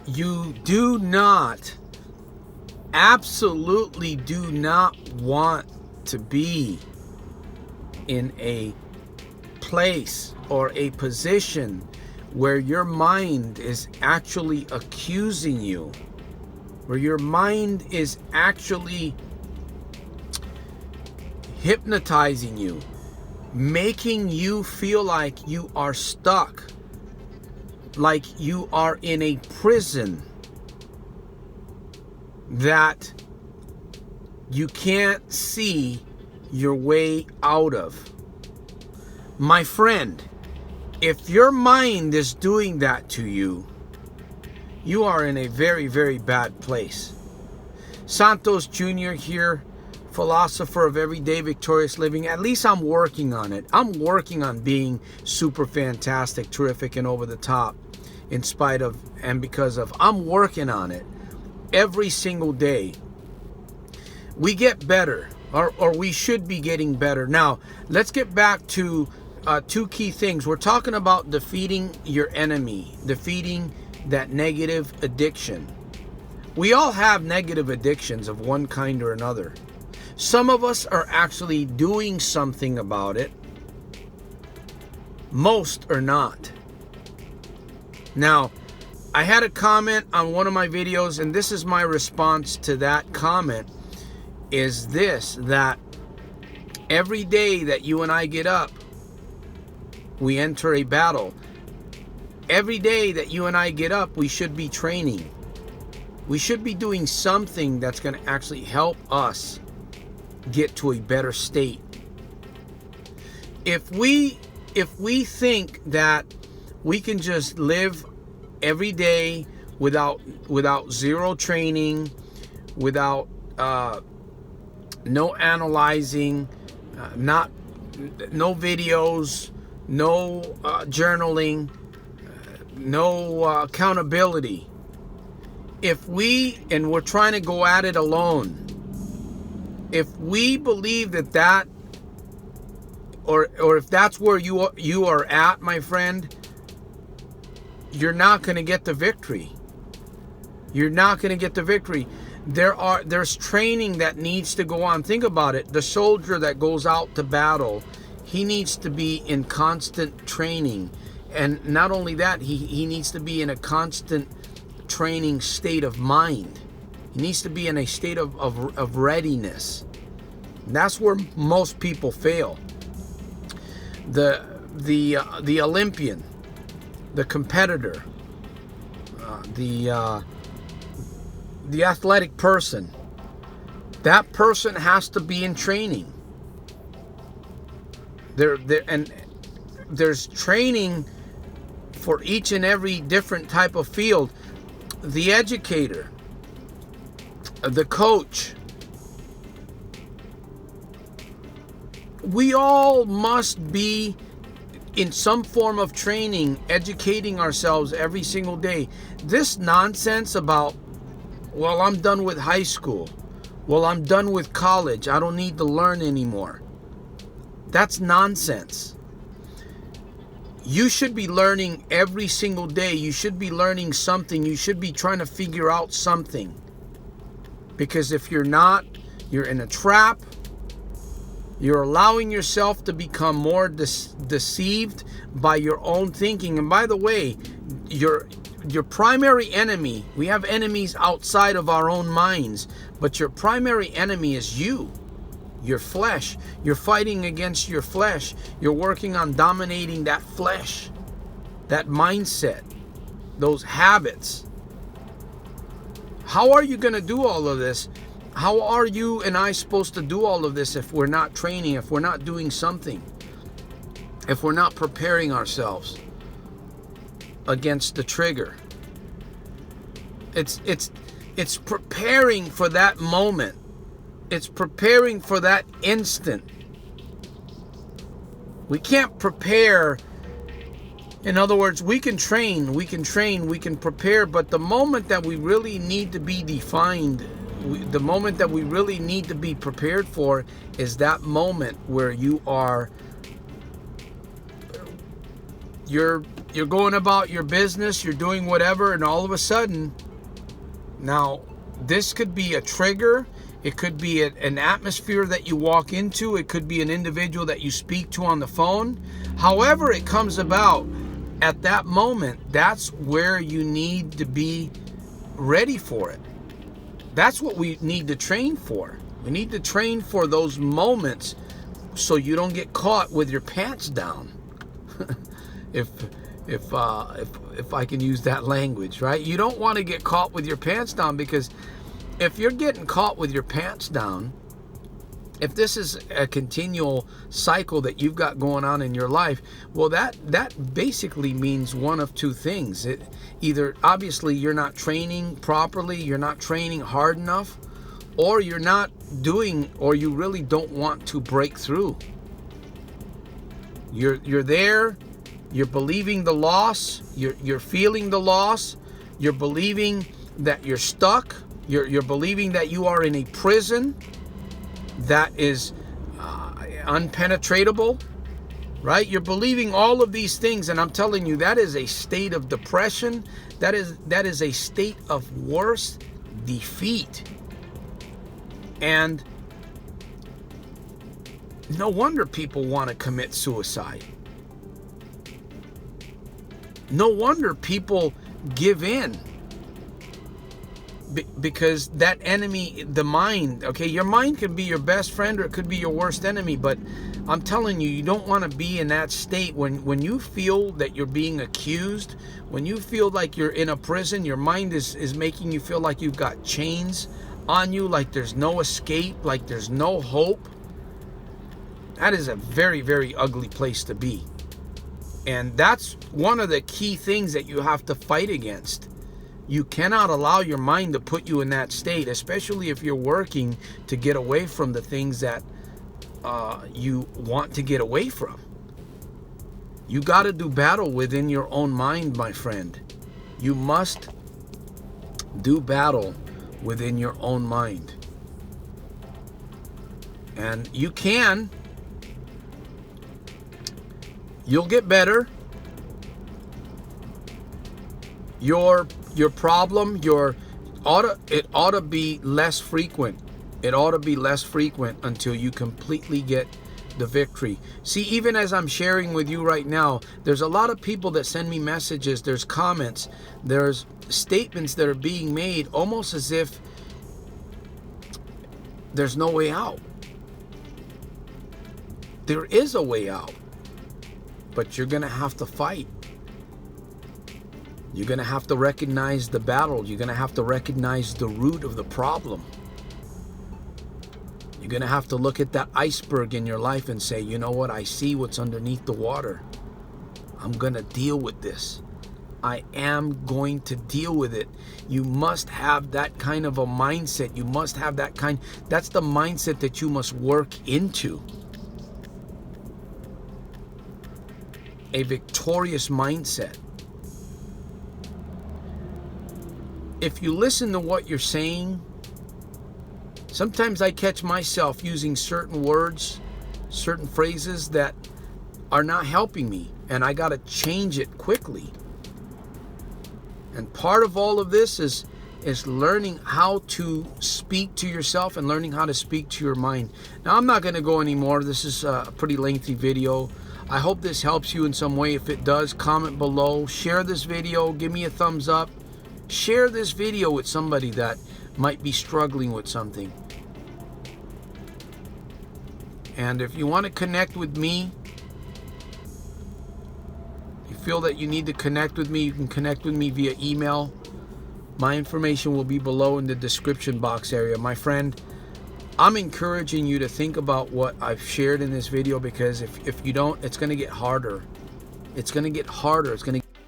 You do not, absolutely do not want to be in a place or a position where your mind is actually accusing you, where your mind is actually hypnotizing you, making you feel like you are stuck, like you are in a prison that you can't see your way out of. My friend, if your mind is doing that to you, you are in a very, very bad place. Santos Jr. here, philosopher of everyday victorious living. At least I'm working on it. I'm working on being super fantastic, terrific, and over the top, in spite of and because of. I'm working on it every single day. We get better, or we should be getting better. Now, let's get back to two key things. We're talking about defeating your enemy, defeating that negative addiction. We all have negative addictions of one kind or another. Some of us are actually doing something about it. Most are not. Now, I had a comment on one of my videos, and this is my response to that comment, is this: that every day that you and I get up, we enter a battle. Every day that you and I get up, we should be training. We should be doing something that's going to actually help us get to a better state. If we think that we can just live every day without zero training, without no analyzing, no videos, no journaling, no accountability. If we're trying to go at it alone, if we believe that or if that's where you are at, my friend, you're not going to get the victory. You're not going to get the victory. There's training that needs to go on. Think about it. The soldier that goes out to battle, he needs to be in constant training. And not only that, he needs to be in a constant training state of mind. He needs to be in a state of readiness. And that's where most people fail. The Olympian, the competitor, the athletic person, that person has to be in training. And there's training for each and every different type of field. The educator, the coach, we all must be in some form of training, educating ourselves every single day. This nonsense about, well, I'm done with high school, well, I'm done with college, I don't need to learn anymore. That's nonsense. You should be learning every single day. You should be learning something. You should be trying to figure out something. Because if you're not, you're in a trap. You're allowing yourself to become more deceived by your own thinking. And by the way, your primary enemy, we have enemies outside of our own minds, but your primary enemy is you. Your flesh. You're fighting against your flesh. You're working on dominating that flesh, that mindset, those habits. How are you going to do all of this? How are you and I supposed to do all of this if we're not training, if we're not doing something, if we're not preparing ourselves against the trigger? It's preparing for that moment. It's preparing for that instant. We can't prepare. In other words, we can train, we can prepare, but the moment that we really need to be defined, the moment that we really need to be prepared for is that moment where you are you're going about your business, you're doing whatever, and all of a sudden, now this could be a trigger, it could be an atmosphere that you walk into, it could be an individual that you speak to on the phone. However it comes about, at that moment, that's where you need to be ready for it. That's what we need to train for. We need to train for those moments so you don't get caught with your pants down. if I can use that language, right? You don't want to get caught with your pants down, because if you're getting caught with your pants down, if this is a continual cycle that you've got going on in your life, well, that basically means one of two things. It either, obviously, you're not training properly, you're not training hard enough, or you're not doing, or you really don't want to break through. You're there, you're believing the loss, you're feeling the loss, you're believing that you're stuck, you're believing that you are in a prison that is unpenetratable, right? You're believing all of these things, and I'm telling you, that is a state of depression. That is a state of worse defeat. And no wonder people want to commit suicide. No wonder people give in. Because that enemy, the mind, okay, your mind could be your best friend or it could be your worst enemy, but I'm telling you, you don't want to be in that state when you feel that you're being accused, when you feel like you're in a prison, your mind is making you feel like you've got chains on you, like there's no escape, like there's no hope. That is a very, very ugly place to be. And that's one of the key things that you have to fight against. You cannot allow your mind to put you in that state, especially if you're working to get away from the things that you want to get away from. You got to do battle within your own mind, my friend. You must do battle within your own mind. And you can. You'll get better. Your problem, it ought to be less frequent. It ought to be less frequent until you completely get the victory. See, even as I'm sharing with you right now, there's a lot of people that send me messages, there's comments, there's statements that are being made almost as if there's no way out. There is a way out, but you're going to have to fight. You're going to have to recognize the battle. You're going to have to recognize the root of the problem. You're going to have to look at that iceberg in your life and say, you know what? I see what's underneath the water. I'm going to deal with this. I am going to deal with it. You must have that kind of a mindset. You must have that's the mindset that you must work into. A victorious mindset. If you listen to what you're saying, sometimes I catch myself using certain words, certain phrases that are not helping me, and I got to change it quickly. And part of all of this is learning how to speak to yourself and learning how to speak to your mind. Now, I'm not going to go anymore. This is a pretty lengthy video. I hope this helps you in some way. If it does, comment below. Share this video. Give me a thumbs up. Share this video with somebody that might be struggling with something. And if you want to connect with me, you feel that you need to connect with me, you can connect with me via email. My information will be below in the description box area. My friend, I'm encouraging you to think about what I've shared in this video, because if you don't, it's going to get harder. It's going to get harder. It's going to